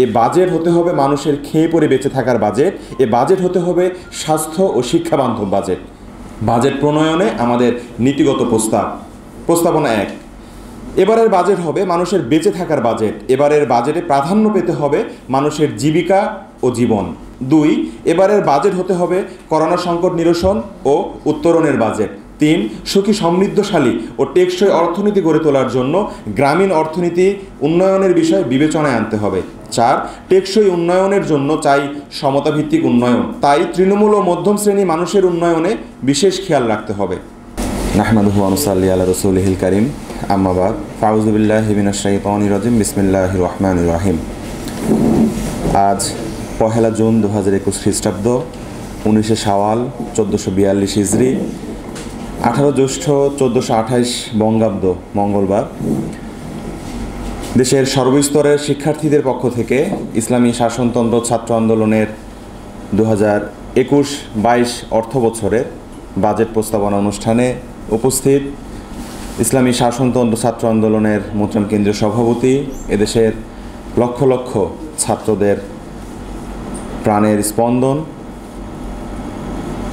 এ budget হতে হবে মানুষের খেয়ে পরে বেঁচে থাকার বাজেট। এ বাজেট হতে হবে স্বাস্থ্য ও শিক্ষাবান্ধব বাজেট। বাজেট প্রণয়নে আমাদের নীতিগত প্রস্তাবনা 1, এবারের বাজেট হবে মানুষের বেঁচে থাকার বাজেট। এবারের বাজেটে প্রাধান্য পেতে হবে মানুষের জীবিকা ও জীবন। 2, এবারের বাজেট হতে হবে করোনা সংকট নিরসন ও উত্তরণের বাজেট। 3, সুখী সমৃদ্ধশালী ও টেকসই অর্থনীতি গড়ে তোলার জন্য গ্রামীণ অর্থনীতি উন্নয়নের বিষয় বিবেচনায় আনতে হবে। 4, টেকসই উন্নয়নের জন্য চাই সমতাভিত্তিক উন্নয়ন। তাই তৃণমূল ও মধ্যম শ্রেণী মানুষের উন্নয়নে বিশেষ খেয়াল রাখতে হবে। নাহমাদুহু ওয়া নুসাল্লি আলা রাসূলিহিল কারীম, আম্মা বাদ, আউযু বিল্লাহি মিনাশ শাইতানির রাজিম, বিসমিল্লাহির রহমানির রহিম। আজ 1 জুন 2021 খ্রিস্টাব্দ, 19 শাওয়াল 1442 হিজরি, 18 জ্যৈষ্ঠ 1428 বঙ্গাব্দ মঙ্গলবার। দেশের সর্বস্তরের শিক্ষার্থীদের পক্ষ থেকে ইসলামী শাসনতন্ত্র ছাত্র আন্দোলনের 2021-22 অর্থ বছরের বাজেট প্রস্তাবনা অনুষ্ঠানে উপস্থিত ইসলামী শাসনতন্ত্র ছাত্র আন্দোলনের মোহতারাম কেন্দ্রীয় সভাপতি, এদেশের লক্ষ লক্ষ ছাত্রদের প্রাণের স্পন্দন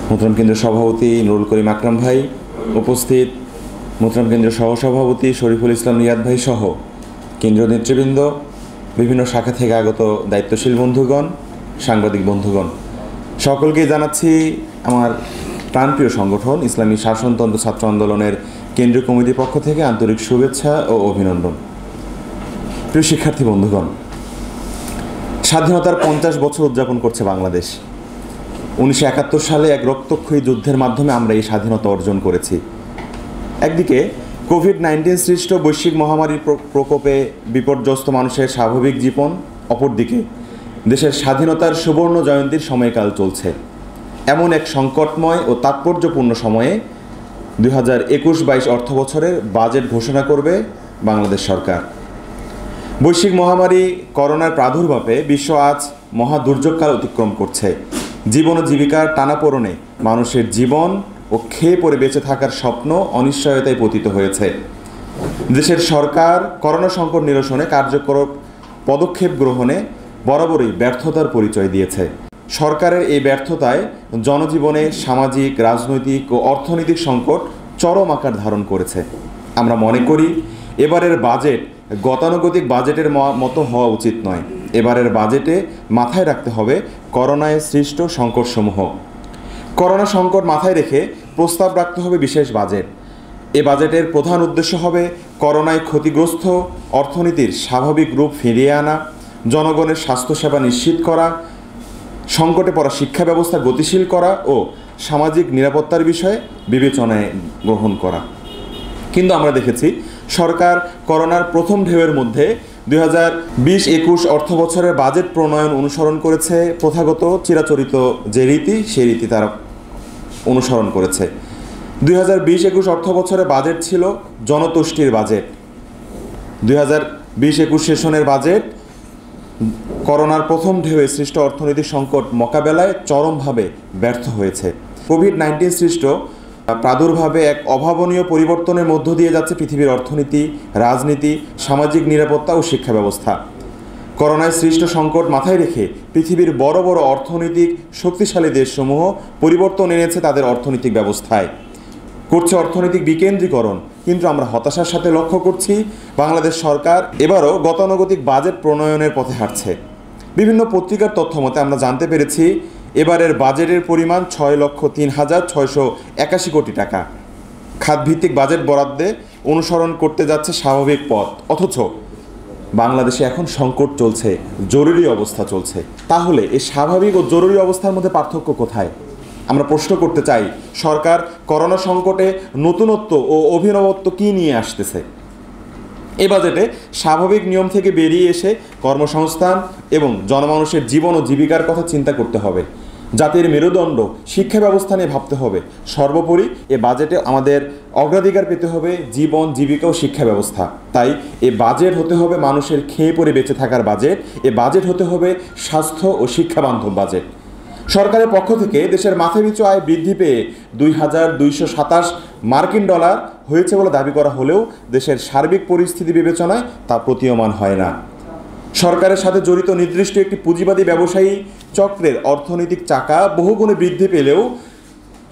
মোহতারাম কেন্দ্রীয় সভাপতি নুরুল করিম আকরাম ভাই, উপস্থিত মোহতারাম কেন্দ্রীয় সহসভাপতি শরীফুল ইসলাম রিয়াদ ভাই সহ কেন্দ্রীয় নেতৃবৃন্দ, বিভিন্ন শাখা থেকে আগত দায়িত্বশীল বন্ধুগণ, সাংবাদিক বন্ধুগণ, সকলকেই জানাচ্ছি আমার প্রাণপ্রিয় সংগঠন ইসলামী শাসনতন্ত্র ছাত্র আন্দোলনের কেন্দ্রীয় কমিটির পক্ষ থেকে আন্তরিক শুভেচ্ছা ও অভিনন্দন। প্রিয় শিক্ষার্থী বন্ধুগণ, স্বাধীনতার 50 বছর উদযাপন করছে বাংলাদেশ। 1971 সালে এক রক্তক্ষয়ী যুদ্ধের মাধ্যমে আমরা এই স্বাধীনতা অর্জন করেছি। একদিকে কোভিড-19 সৃষ্ট বৈশ্বিক মহামারীর প্রকোপে বিপর্যস্ত মানুষের স্বাভাবিক জীবন, অপরদিকে দেশের স্বাধীনতার সুবর্ণ জয়ন্তীর সময়কাল চলছে। এমন এক সংকটময় ও তাৎপর্যপূর্ণ সময়ে 2021-22 অর্থ বছরের বাজেট ঘোষণা করবে বাংলাদেশ সরকার। বৈশ্বিক মহামারী করোনার প্রাদুর্ভাবে বিশ্ব আজ মহা দুর্যোগকাল অতিক্রম করছে। জীবন ও জীবিকার টানাপোড়েনে মানুষের জীবন ও খেয়ে পরে বেঁচে থাকার স্বপ্ন অনিশ্চয়তায় পতিত হয়েছে। দেশের সরকার করোনা সংকট নিরসনে কার্যকর পদক্ষেপ গ্রহণে বরাবরই ব্যর্থতার পরিচয় দিয়েছে। সরকারের এই ব্যর্থতায় জনজীবনে সামাজিক, রাজনৈতিক ও অর্থনৈতিক সংকট চরম আকার ধারণ করেছে। আমরা মনে করি এবারের বাজেট গতানুগতিক বাজেটের মতো হওয়া উচিত নয়। এবারের বাজেটে মাথায় রাখতে হবে করোনায় সৃষ্ট সংকটসমূহ। করোনা সংকট মাথায় রেখে প্রস্তাব রাখতে হবে বিশেষ বাজেট। এ বাজেটের প্রধান উদ্দেশ্য হবে করোনায় ক্ষতিগ্রস্ত অর্থনীতির স্বাভাবিক রূপ ফিরিয়ে আনা, জনগণের স্বাস্থ্যসেবা নিশ্চিত করা, সংকটে পড়া শিক্ষা ব্যবস্থা গতিশীল করা ও সামাজিক নিরাপত্তার বিষয়ে বিবেচনায় গ্রহণ করা। কিন্তু আমরা দেখেছি সরকার করোনার প্রথম ঢেউয়ের মধ্যে 2020-21 অর্থ বছরের বাজেট প্রণয়ন অনুসরণ করেছে প্রথাগত চিরাচরিত যে রীতি, সেই রীতি তারা অনুসরণ করেছে। 2020-21 অর্থ বছরের বাজেট ছিল জনতুষ্টির বাজেট। 2020-21 সেশনের বাজেট করোনার প্রথম ঢেউয়ে সৃষ্ট অর্থনৈতিক সংকট মোকাবেলায় চরমভাবে ব্যর্থ হয়েছে। কোভিড-19 সৃষ্ট প্রাদুর্ভাবে এক অভাবনীয় পরিবর্তনের মধ্য দিয়ে যাচ্ছে পৃথিবীর অর্থনীতি, রাজনীতি, সামাজিক নিরাপত্তা ও শিক্ষা ব্যবস্থা। করোনায় সৃষ্ট সংকট মাথায় রেখে পৃথিবীর বড় বড় অর্থনৈতিক শক্তিশালী দেশসমূহ পরিবর্তন এনেছে তাদের অর্থনৈতিক ব্যবস্থায়, করছে অর্থনৈতিক বিকেন্দ্রীকরণ। কিন্তু আমরা হতাশার সাথে লক্ষ্য করছি বাংলাদেশ সরকার এবারও গতানুগতিক বাজেট প্রণয়নের পথে হাঁটছে। বিভিন্ন পত্রিকার তথ্য মতে আমরা জানতে পেরেছি এবারের বাজেটের পরিমাণ 6,03,681 কোটি টাকা। খাতভিত্তিক বাজেট বরাদ্দে অনুসরণ করতে যাচ্ছে স্বাভাবিক পথ, অথচ বাংলাদেশে এখন সংকট চলছে, জরুরি অবস্থা চলছে। তাহলে এই স্বাভাবিক ও জরুরি অবস্থার মধ্যে পার্থক্য কোথায়? আমরা প্রশ্ন করতে চাই, সরকার করোনা সংকটে নতুনত্ব ও অভিনবত্ব কী নিয়ে আসতেছে? এ বাজেটে স্বাভাবিক নিয়ম থেকে বেরিয়ে এসে কর্মসংস্থান এবং জনমানুষের জীবন ও জীবিকার কথা চিন্তা করতে হবে। জাতির মেরুদণ্ড শিক্ষা ব্যবস্থা নিয়ে ভাবতে হবে। সর্বোপরি এ বাজেটে আমাদের অগ্রাধিকার পেতে হবে জীবন, জীবিকা ও শিক্ষা ব্যবস্থা। তাই এ বাজেট হতে হবে মানুষের খেয়ে পরে বেঁচে থাকার বাজেট। এ বাজেট হতে হবে স্বাস্থ্য ও শিক্ষাবান্ধব বাজেট। সরকারের পক্ষ থেকে দেশের মাথাপিছু আয় বৃদ্ধি পেয়ে 2,227 মার্কিন ডলার হয়েছে বলে দাবি করা হলেও দেশের সার্বিক পরিস্থিতি বিবেচনায় তা প্রতীয়মান হয় না। সরকারের সাথে জড়িত নির্দিষ্ট একটি পুঁজিবাদী ব্যবসায়ী চক্রের অর্থনৈতিক চাকা বহুগুণে বৃদ্ধি পেলেও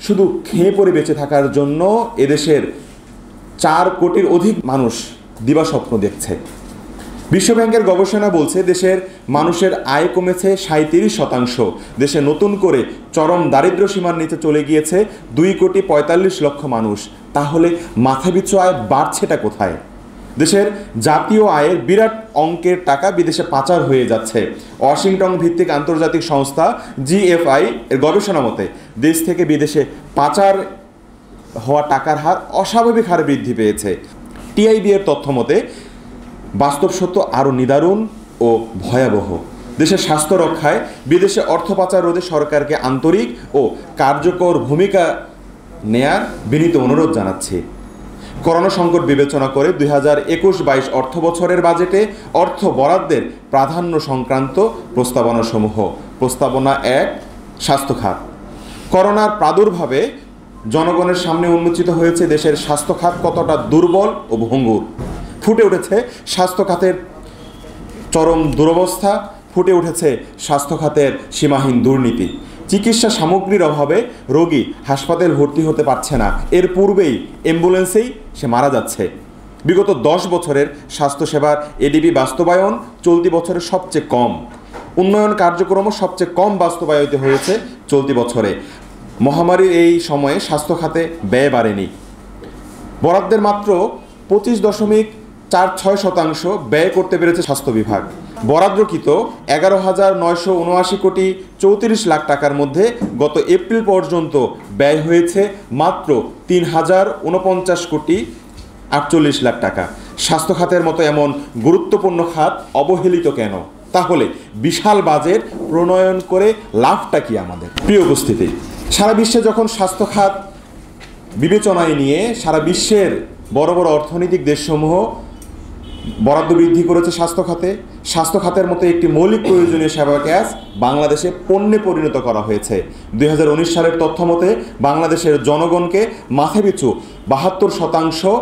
শুধু খেয়ে পড়ে বেঁচে থাকার জন্য এদেশের 4 কোটির অধিক মানুষ দিবাস্বপ্ন দেখছে। বিশ্বব্যাংকের গবেষণা বলছে দেশের মানুষের আয় কমেছে 37%। দেশে নতুন করে চরম দারিদ্র্য সীমার নিচে চলে গিয়েছে 2,45,00,000 মানুষ। তাহলে মাথাপিছু আয় বাড়ছেটা কোথায়? দেশের জাতীয় আয়ের বিরাট অঙ্কের টাকা বিদেশে পাচার হয়ে যাচ্ছে। ওয়াশিংটন ভিত্তিক আন্তর্জাতিক সংস্থা GFI এর গবেষণা মতে দেশ থেকে বিদেশে পাচার হওয়া টাকার হার অস্বাভাবিক হারে বৃদ্ধি পেয়েছে। TIB এর তথ্য মতে বাস্তব সত্য আরও নিদারুণ ও ভয়াবহ। দেশের স্বাস্থ্য রক্ষায় বিদেশে অর্থ পাচার রোধে সরকারকে আন্তরিক ও কার্যকর ভূমিকা নেয়ার বিনীত অনুরোধ জানাচ্ছি। করোনা সংকট বিবেচনা করে 2021-22 অর্থ বছরের বাজেটে অর্থ বরাদ্দের প্রাধান্য সংক্রান্ত প্রস্তাবনাসমূহ। প্রস্তাবনা 1, স্বাস্থ্য খাত। করোনার প্রাদুর্ভাবে জনগণের সামনে উন্মোচিত হয়েছে দেশের স্বাস্থ্য খাত কতটা দুর্বল ও ভঙ্গুর। ফুটে উঠেছে স্বাস্থ্য খাতের চরম দুরবস্থা, ফুটে উঠেছে স্বাস্থ্য খাতের সীমাহীন দুর্নীতি। চিকিৎসা সামগ্রীর অভাবে রোগী হাসপাতালে ভর্তি হতে পারছে না, এর পূর্বেই অ্যাম্বুলেন্সেই সে মারা যাচ্ছে। বিগত 10 বছরের স্বাস্থ্যসেবার ADB বাস্তবায়ন চলতি বছরের সবচেয়ে কম। উন্নয়ন কার্যক্রমও সবচেয়ে কম বাস্তবায়িত হয়েছে চলতি বছরে। মহামারীর এই সময়ে স্বাস্থ্য খাতে ব্যয় বাড়েনি। বরাদ্দের মাত্র 25.46% ব্যয় করতে পেরেছে স্বাস্থ্য বিভাগ। বরাদ্দকৃত 11,979 কোটি 34 লাখ টাকার মধ্যে গত এপ্রিল পর্যন্ত ব্যয় হয়েছে মাত্র 3,049 কোটি 48 লাখ টাকা। স্বাস্থ্য খাতের মতো এমন গুরুত্বপূর্ণ খাত অবহেলিত কেন? তাহলে বিশাল বাজেট প্রণয়ন করে লাভটা কি আমাদের? প্রিয় উপস্থিতি, সারা বিশ্বে যখন স্বাস্থ্য খাত বিবেচনায় নিয়ে সারা বিশ্বের বড় বড় অর্থনৈতিক দেশসমূহ বরাদ্দ বৃদ্ধি করেছে স্বাস্থ্য খাতের মতো একটি মৌলিক প্রয়োজনীয় সেবাকে আজ বাংলাদেশে পণ্যে পরিণত করা হয়েছে। 2019 সালের তথ্য মতে বাংলাদেশের জনগণকে মাথাপিছু 72%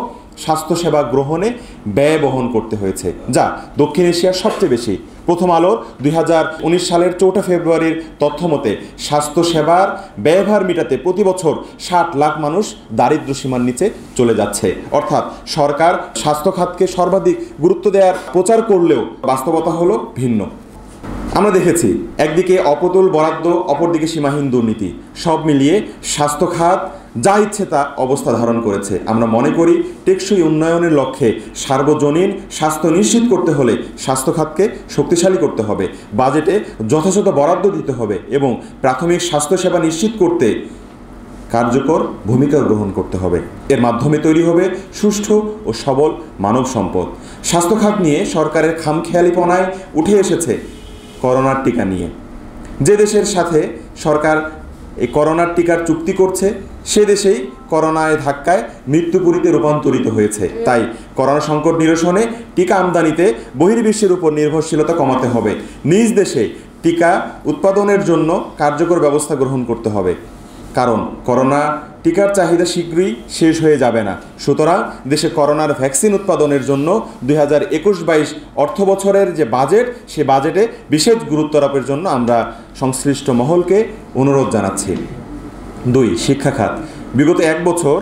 স্বাস্থ্যসেবা গ্রহণে ব্যয় বহন করতে হয়েছে, যা দক্ষিণ এশিয়ার সবচেয়ে বেশি। প্রথম আলোর 2019 সালের 4 ফেব্রুয়ারির তথ্য মতে স্বাস্থ্যসেবার ব্যয়ভার মেটাতে প্রতি বছর 60 লাখ মানুষ দারিদ্র্য সীমার নিচে চলে যাচ্ছে। অর্থাৎ সরকার স্বাস্থ্য খাতকে সর্বাধিক গুরুত্ব দেওয়ার প্রচার করলেও বাস্তবতা হলো ভিন্ন। আমরা দেখেছি একদিকে অপ্রতুল বরাদ্দ, অপরদিকে সীমাহীন দুর্নীতি। সব মিলিয়ে স্বাস্থ্য খাত যা ইচ্ছে তা অবস্থা ধারণ করেছে। আমরা মনে করি টেকসই উন্নয়নের লক্ষ্যে সার্বজনীন স্বাস্থ্য নিশ্চিত করতে হলে স্বাস্থ্য খাতকে শক্তিশালী করতে হবে, বাজেটে যথাযথ বরাদ্দ দিতে হবে এবং প্রাথমিক স্বাস্থ্যসেবা নিশ্চিত করতে কার্যকর ভূমিকা গ্রহণ করতে হবে। এর মাধ্যমে তৈরি হবে সুষ্ঠু ও সবল মানব সম্পদ। স্বাস্থ্য খাত নিয়ে সরকারের খামখেয়ালিপনায় উঠে এসেছে করোনার টিকা নিয়ে। যে দেশের সাথে সরকার এই করোনার টিকার চুক্তি করছে সে দেশেই করোনায় ধাক্কায় মৃত্যুপুরীতে রূপান্তরিত হয়েছে। তাই করোনা সংকট নিরসনে টিকা আমদানিতে বহির্বিশ্বের উপর নির্ভরশীলতা কমাতে হবে। নিজ দেশে টিকা উৎপাদনের জন্য কার্যকর ব্যবস্থা গ্রহণ করতে হবে, কারণ করোনা টিকার চাহিদা শীঘ্রই শেষ হয়ে যাবে না। সুতরাং দেশে করোনার ভ্যাকসিন উৎপাদনের জন্য 2021-22 অর্থ বছরের যে বাজেট, সে বাজেটে বিশেষ গুরুত্ব আরোপের জন্য আমরা সংশ্লিষ্ট মহলকে অনুরোধ জানাচ্ছি। 2, শিক্ষা খাত। বিগত 1 বছর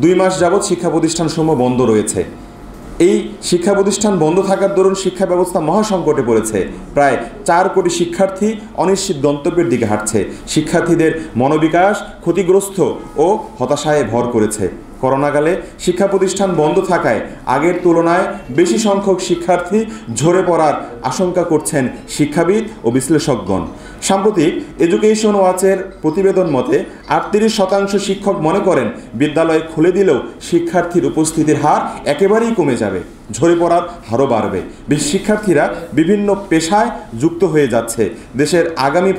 2 মাস যাবৎ শিক্ষা প্রতিষ্ঠানসমূহ বন্ধ রয়েছে। এই শিক্ষা প্রতিষ্ঠান বন্ধ থাকার দরুন শিক্ষা ব্যবস্থা মহাসংকটে পড়েছে। প্রায় 4 কোটি শিক্ষার্থী অনিশ্চিত গন্তব্যের দিকে হাঁটছে। শিক্ষার্থীদের মনোবিকাশ ক্ষতিগ্রস্ত ও হতাশায় ভর করেছে। করোনাকালে শিক্ষা প্রতিষ্ঠান বন্ধ থাকায় আগের তুলনায় বেশি সংখ্যক শিক্ষার্থী ঝরে পড়ার আশঙ্কা করছেন শিক্ষাবিদ ও বিশ্লেষকগণ। সাম্প্রতিক এডুকেশন ওয়াচের প্রতিবেদন মতে 38% শিক্ষক মনে করেন বিদ্যালয় খুলে দিলেও শিক্ষার্থীর উপস্থিতির হার একেবারেই কমে যাবে, ঝরে পড়ার হারও বাড়বে। শিক্ষার্থীরা বিভিন্ন পেশায় যুক্ত হয়ে যাচ্ছে। দেশের আগামী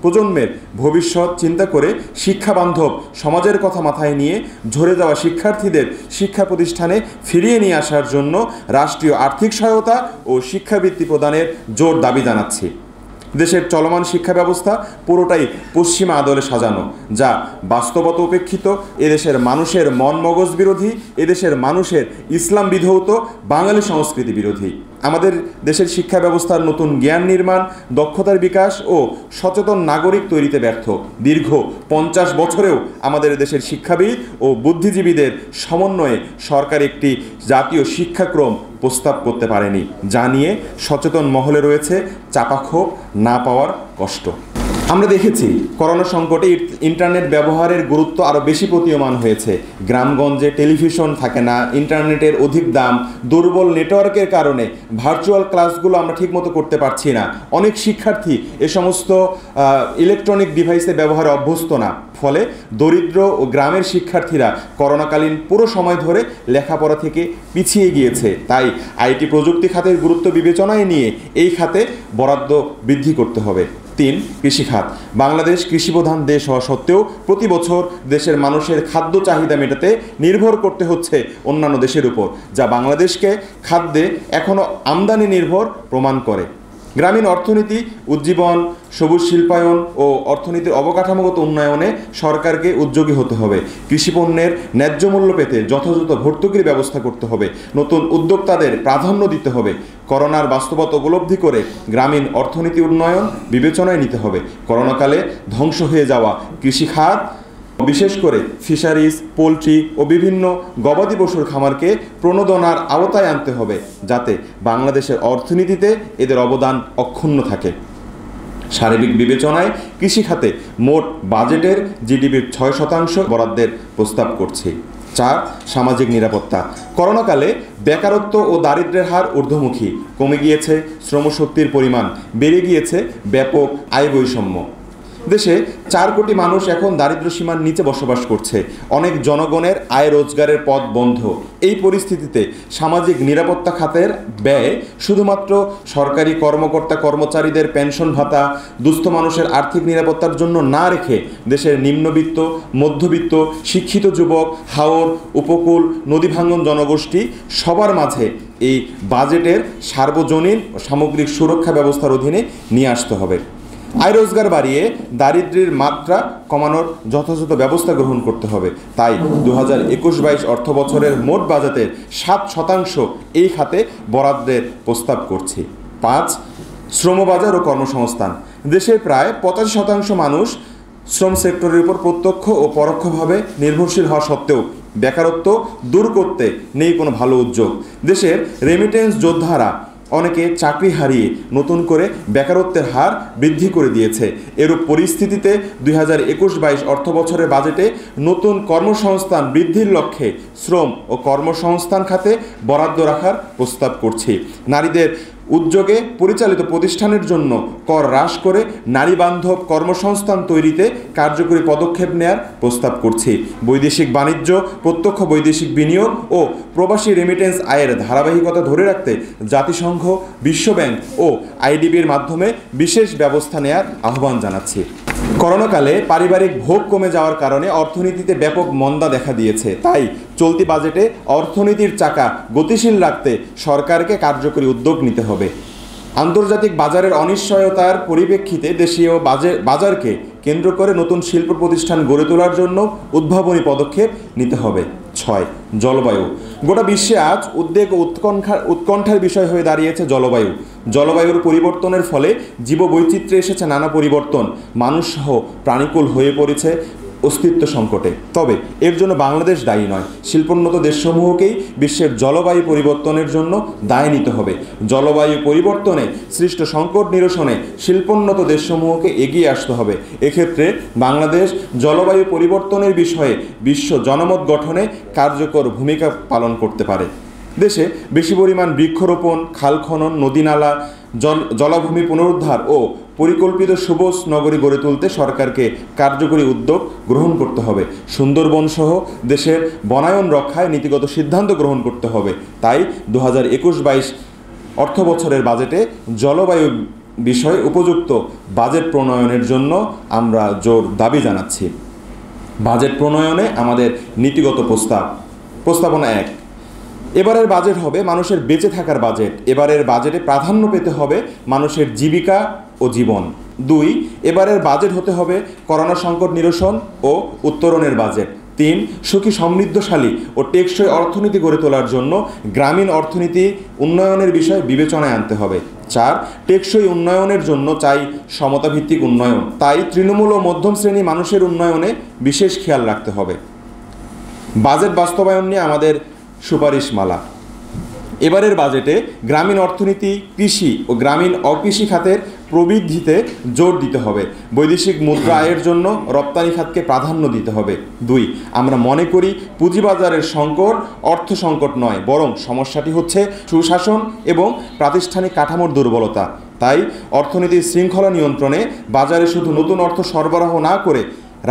প্রজন্মের ভবিষ্যৎ চিন্তা করে শিক্ষাবান্ধব সমাজের কথা মাথায় নিয়ে ঝরে যাওয়া শিক্ষার্থীদের শিক্ষা প্রতিষ্ঠানে ফিরিয়ে নিয়ে আসার জন্য রাষ্ট্রীয় আর্থিক সহায়তা ও শিক্ষাবৃত্তি প্রদানের জোর দাবি জানাচ্ছি। দেশের চলমান শিক্ষা ব্যবস্থা পুরোটাই পশ্চিমা আদলে সাজানো, যা বাস্তবতা উপেক্ষিত। এদেশের মানুষের মন মগজ বিরোধী, এদেশের মানুষের ইসলাম বিধৌত বাঙালি সংস্কৃতি বিরোধী। আমাদের দেশের শিক্ষা ব্যবস্থার নতুন জ্ঞান নির্মাণ, দক্ষতার বিকাশ ও সচেতন নাগরিক তৈরিতে ব্যর্থ। দীর্ঘ 50 বছরেও আমাদের দেশের শিক্ষাবিদ ও বুদ্ধিজীবীদের সমন্বয়ে সরকার একটি জাতীয় শিক্ষাক্রম প্রস্তাব করতে পারেনি, যা নিয়ে সচেতন মহলে রয়েছে চাপা ক্ষোভ, না পাওয়ার কষ্ট। আমরা দেখেছি করোনা সংকটে ইন্টারনেট ব্যবহারের গুরুত্ব আরও বেশি প্রতীয়মান হয়েছে। গ্রামগঞ্জে টেলিভিশন থাকে না, ইন্টারনেটের অধিক দাম, দুর্বল নেটওয়ার্কের কারণে ভার্চুয়াল ক্লাসগুলো আমরা ঠিকমতো করতে পারছি না। অনেক শিক্ষার্থী এ সমস্ত ইলেকট্রনিক ডিভাইসের ব্যবহারে অভ্যস্ত না। ফলে দরিদ্র ও গ্রামের শিক্ষার্থীরা করোনাকালীন পুরো সময় ধরে লেখাপড়া থেকে পিছিয়ে গিয়েছে। তাই আইটি প্রযুক্তি খাতের গুরুত্ব বিবেচনায় নিয়ে এই খাতে বরাদ্দ বৃদ্ধি করতে হবে। 3. কৃষিখাত। বাংলাদেশ কৃষিপ্রধান দেশ হওয়া সত্ত্বেও প্রতি বছর দেশের মানুষের খাদ্য চাহিদা মেটাতে নির্ভর করতে হচ্ছে অন্যান্য দেশের উপর, যা বাংলাদেশকে খাদ্যে এখনও আমদানি নির্ভর প্রমাণ করে। গ্রামীণ অর্থনীতি উজ্জীবন, সবুজ শিল্পায়ন ও অর্থনীতির অবকাঠামোগত উন্নয়নে সরকারকে উদ্যোগী হতে হবে। কৃষিপণ্যের ন্যায্য মূল্য পেতে যথাযথ ভর্তুকির ব্যবস্থা করতে হবে। নতুন উদ্যোক্তাদের প্রাধান্য দিতে হবে। করোনার বাস্তবতা উপলব্ধি করে গ্রামীণ অর্থনীতি উন্নয়ন বিবেচনায় নিতে হবে। করোনাকালে ধ্বংস হয়ে যাওয়া কৃষিখাত, বিশেষ করে ফিশারিজ, পোলট্রি ও বিভিন্ন গবাদি পশুর খামারকে প্রণোদনার আওতায় আনতে হবে, যাতে বাংলাদেশের অর্থনীতিতে এদের অবদান অক্ষুণ্ণ থাকে। সার্বিক বিবেচনায় কৃষিখাতে মোট বাজেটের জিডিপির 6% বরাদ্দের প্রস্তাব করছি। 4. সামাজিক নিরাপত্তা। করোনাকালে বেকারত্ব ও দারিদ্র্যের হার ঊর্ধ্বমুখী, কমে গিয়েছে শ্রমশক্তির পরিমাণ, বেড়ে গিয়েছে ব্যাপক আয় বৈষম্য। দেশে 4 কোটি মানুষ এখন দারিদ্র্য সীমার নিচে বসবাস করছে। অনেক জনগণের আয় রোজগারের পথ বন্ধ। এই পরিস্থিতিতে সামাজিক নিরাপত্তা খাতের ব্যয় শুধুমাত্র সরকারি কর্মকর্তা কর্মচারীদের পেনশন ভাতা, দুস্থ মানুষের আর্থিক নিরাপত্তার জন্য না রেখে দেশের নিম্নবিত্ত, মধ্যবিত্ত, শিক্ষিত যুবক, হাওর, উপকূল, নদী ভাঙ্গন জনগোষ্ঠী সবার মাঝে এই বাজেটের সার্বজনীন ও সামগ্রিক সুরক্ষা ব্যবস্থার অধীনে নিয়ে আসতে হবে। আয় রোজগার বাড়িয়ে দারিদ্র্যের মাত্রা কমানোর যথাযথ ব্যবস্থা গ্রহণ করতে হবে। তাই 2021-22 অর্থ বছরের মোট বাজেটের 7% এই খাতে বরাদ্দের প্রস্তাব করছি। 5. শ্রমবাজার ও কর্মসংস্থান। দেশের প্রায় 85% মানুষ শ্রম সেক্টরের উপর প্রত্যক্ষ ও পরোক্ষভাবে নির্ভরশীল হওয়া সত্ত্বেও বেকারত্ব দূর করতে নেই কোনো ভালো উদ্যোগ। দেশের রেমিটেন্স যোদ্ধারা অনেকে চাকরি হারিয়ে নতুন করে বেকারত্বের হার বৃদ্ধি করে দিয়েছে। এরূপ পরিস্থিতিতে 2021-22 অর্থ বছরের বাজেটে নতুন কর্মসংস্থান বৃদ্ধির লক্ষ্যে শ্রম ও কর্মসংস্থান খাতে বরাদ্দ রাখার প্রস্তাব করছি। নারীদের উদ্যোগে পরিচালিত প্রতিষ্ঠানের জন্য কর হ্রাস করে নারী বান্ধব কর্মসংস্থান তৈরিতে কার্যকরী পদক্ষেপ নেয়ার প্রস্তাব করছি। বৈদেশিক বাণিজ্য, প্রত্যক্ষ বৈদেশিক বিনিয়োগ ও প্রবাসী রেমিটেন্স আয়ের ধারাবাহিকতা ধরে রাখতে জাতিসংঘ, বিশ্বব্যাংক ও আইডিবির মাধ্যমে বিশেষ ব্যবস্থা নেয়ার আহ্বান জানাচ্ছি। করোনাকালে পারিবারিক ভোগ কমে যাওয়ার কারণে অর্থনীতিতে ব্যাপক মন্দা দেখা দিয়েছে। তাই চলতি বাজেটে অর্থনীতির চাকা গতিশীল রাখতে সরকারকে কার্যকরী উদ্যোগ নিতে হবে। আন্তর্জাতিক বাজারের অনিশ্চয়তার পরিপ্রেক্ষিতে দেশীয় বাজারকে কেন্দ্র করে নতুন শিল্প প্রতিষ্ঠান গড়ে তোলার জন্য উদ্ভাবনী পদক্ষেপ নিতে হবে। 6. জলবায়ু। গোটা বিশ্বে আজ উদ্বেগ ও উৎকণ্ঠার বিষয় হয়ে দাঁড়িয়েছে জলবায়ু। জলবায়ুর পরিবর্তনের ফলে জীববৈচিত্র্যে এসেছে নানা পরিবর্তন, মানুষসহ প্রাণীকুল হয়ে পড়েছে অস্তিত্ব সংকটে। তবে এর জন্য বাংলাদেশ দায়ী নয়। শিল্পোন্নত দেশসমূহকেই বিশ্বের জলবায়ু পরিবর্তনের জন্য দায় নিতে হবে। জলবায়ু পরিবর্তনে সৃষ্ট সংকট নিরসনে শিল্পোন্নত দেশসমূহকে এগিয়ে আসতে হবে। এক্ষেত্রে বাংলাদেশ জলবায়ু পরিবর্তনের বিষয়ে বিশ্ব জনমত গঠনে কার্যকর ভূমিকা পালন করতে পারে। দেশে বেশি পরিমাণ বৃক্ষরোপণ, খাল খনন, নদীনালা, জলাভূমি পুনরুদ্ধার ও পরিকল্পিত সবুজ নগরী গড়ে তুলতে সরকারকে কার্যকরী উদ্যোগ গ্রহণ করতে হবে। সুন্দরবন সহ দেশের বনায়ন রক্ষায় নীতিগত সিদ্ধান্ত গ্রহণ করতে হবে। তাই 2021-22 অর্থ বছরের বাজেটে জলবায়ু বিষয়ে উপযুক্ত বাজেট প্রণয়নের জন্য আমরা জোর দাবি জানাচ্ছি। বাজেট প্রণয়নে আমাদের নীতিগত প্রস্তাবনা 1. এবারের বাজেট হবে মানুষের বেঁচে থাকার বাজেট। এবারের বাজেটে প্রাধান্য পেতে হবে মানুষের জীবিকা ও জীবন। 2. এবারের বাজেট হতে হবে করোনা সংকট নিরসন ও উত্তরণের বাজেট। 3 সুখী সমৃদ্ধশালী ও টেকসই অর্থনীতি গড়ে তোলার জন্য গ্রামীণ অর্থনীতি উন্নয়নের বিষয় বিবেচনায় আনতে হবে। 4 টেকসই উন্নয়নের জন্য চাই সমতাভিত্তিক উন্নয়ন, তাই তৃণমূল ও মধ্যম শ্রেণী মানুষের উন্নয়নে বিশেষ খেয়াল রাখতে হবে। বাজেট বাস্তবায়ন নিয়ে আমাদের সুপারিশমালা। এবারের বাজেটে গ্রামীণ অর্থনীতি, কৃষি ও গ্রামীণ অকৃষি খাতের প্রবৃদ্ধিতে জোর দিতে হবে। বৈদেশিক মুদ্রা আয়ের জন্য রপ্তানি খাতকে প্রাধান্য দিতে হবে। 2 আমরা মনে করি পুঁজিবাজারের সংকট অর্থ সংকট নয়, বরং সমস্যাটি হচ্ছে সুশাসন এবং প্রাতিষ্ঠানিক কাঠামোর দুর্বলতা। তাই অর্থনীতির শৃঙ্খলা নিয়ন্ত্রণে বাজারে শুধু নতুন অর্থ সরবরাহ না করে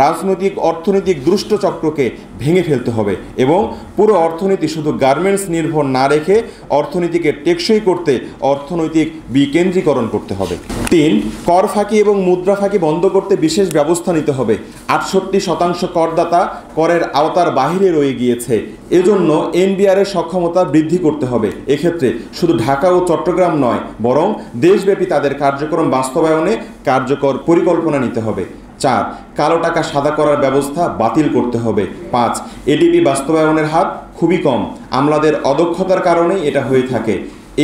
রাজনৈতিক অর্থনৈতিক দুষ্ট চক্রকে ভেঙে ফেলতে হবে এবং পুরো অর্থনীতি শুধু গার্মেন্টস নির্ভর না রেখে অর্থনীতিকে টেকসই করতে অর্থনৈতিক বিকেন্দ্রীকরণ করতে হবে। 3 কর ফাঁকি এবং মুদ্রা ফাঁকি বন্ধ করতে বিশেষ ব্যবস্থা নিতে হবে। 68% করদাতা করের আওতার বাইরে রয়ে গিয়েছে, এজন্য এনবিআরের সক্ষমতা বৃদ্ধি করতে হবে। এক্ষেত্রে শুধু ঢাকা ও চট্টগ্রাম নয়, বরং দেশব্যাপী তাদের কার্যক্রম বাস্তবায়নে কার্যকর পরিকল্পনা নিতে হবে। 4 কালো টাকা সাদা করার ব্যবস্থা বাতিল করতে হবে। 5 এডিপি বাস্তবায়নের হার খুবই কম, আমলাদের অদক্ষতার কারণেই এটা হয়ে থাকে,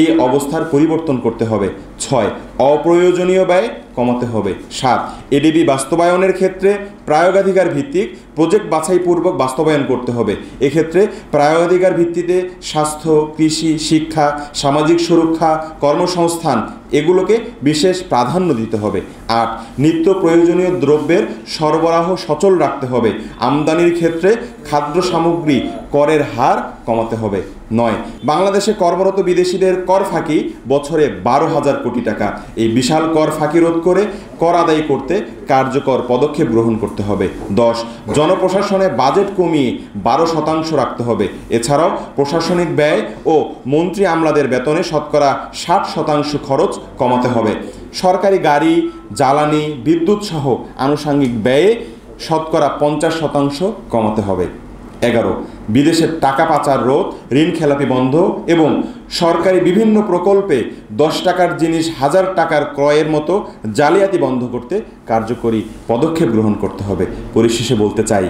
এই অবস্থার পরিবর্তন করতে হবে। 6 অপ্রয়োজনীয় ব্যয় কমাতে হবে। 7 এডিপি বাস্তবায়নের ক্ষেত্রে প্রায়োগাধিকার ভিত্তিক প্রজেক্ট বাছাইপূর্বক বাস্তবায়ন করতে হবে। এক্ষেত্রে প্রায়োগাধিকার ভিত্তিতে স্বাস্থ্য, কৃষি, শিক্ষা, সামাজিক সুরক্ষা, কর্মসংস্থান এগুলোকে বিশেষ প্রাধান্য দিতে হবে। 8 নিত্য প্রয়োজনীয় দ্রব্যের সরবরাহ সচল রাখতে হবে। আমদানির ক্ষেত্রে খাদ্য সামগ্রী করের হার কমাতে হবে। 9 বাংলাদেশে কর্মরত বিদেশিদের কর ফাঁকি বছরে 12,000 কোটি টাকা, এই বিশাল কর ফাঁকি রোধ করে কর আদায় করতে কার্যকর পদক্ষেপ গ্রহণ করতে হবে। 10 জনপ্রশাসনে বাজেট কমিয়ে 12% রাখতে হবে। এছাড়াও প্রশাসনিক ব্যয় ও মন্ত্রী আমলাদের বেতনে শতকরা 60% খরচ কমাতে হবে। সরকারি গাড়ি, জ্বালানি, বিদ্যুৎ সহ আনুষঙ্গিক ব্যয়ে শতকরা 50% কমাতে হবে। 11 বিদেশের টাকা পাচার রোধ, ঋণ খেলাপি বন্ধ এবং সরকারি বিভিন্ন প্রকল্পে 10 টাকার জিনিস 1000 টাকার ক্রয়ের মতো জালিয়াতি বন্ধ করতে কার্যকরী পদক্ষেপ গ্রহণ করতে হবে। পরিশেষে বলতে চাই,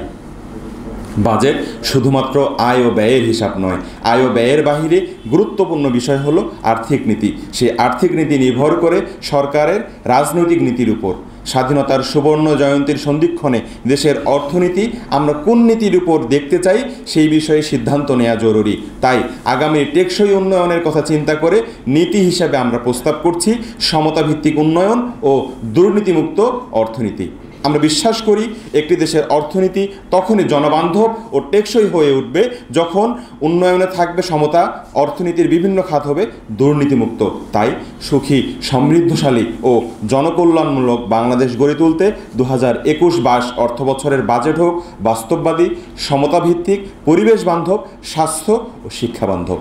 বাজেট শুধুমাত্র আয় ও ব্যয়ের হিসাব নয়, আয় ও ব্যয়ের বাহিরে গুরুত্বপূর্ণ বিষয় হলো আর্থিক নীতি। সেই আর্থিক নীতি নির্ভর করে সরকারের রাজনৈতিক নীতির উপর। স্বাধীনতার সুবর্ণ জয়ন্তীর সন্ধিক্ষণে দেশের অর্থনীতি আমরা কোন নীতির উপর দেখতে চাই সেই বিষয়ে সিদ্ধান্ত নেওয়া জরুরি। তাই আগামী টেকসই উন্নয়নের কথা চিন্তা করে নীতি হিসাবে আমরা প্রস্তাব করছি সমতাভিত্তিক উন্নয়ন ও দুর্নীতিমুক্ত অর্থনীতি। আমরা বিশ্বাস করি একটি দেশের অর্থনীতি তখনই জনবান্ধব ও টেকসই হয়ে উঠবে যখন উন্নয়নে থাকবে সমতা, অর্থনীতির বিভিন্ন খাত হবে দুর্নীতিমুক্ত। তাই সুখী, সমৃদ্ধশালী ও জনকল্যাণমূলক বাংলাদেশ গড়ে তুলতে 2021-22 অর্থবছরের বাজেট হোক বাস্তববাদী, সমতাভিত্তিক, পরিবেশ বান্ধব, স্বাস্থ্য ও শিক্ষা বান্ধব।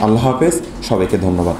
আল্লাহ হাফেজ, সবাইকে ধন্যবাদ।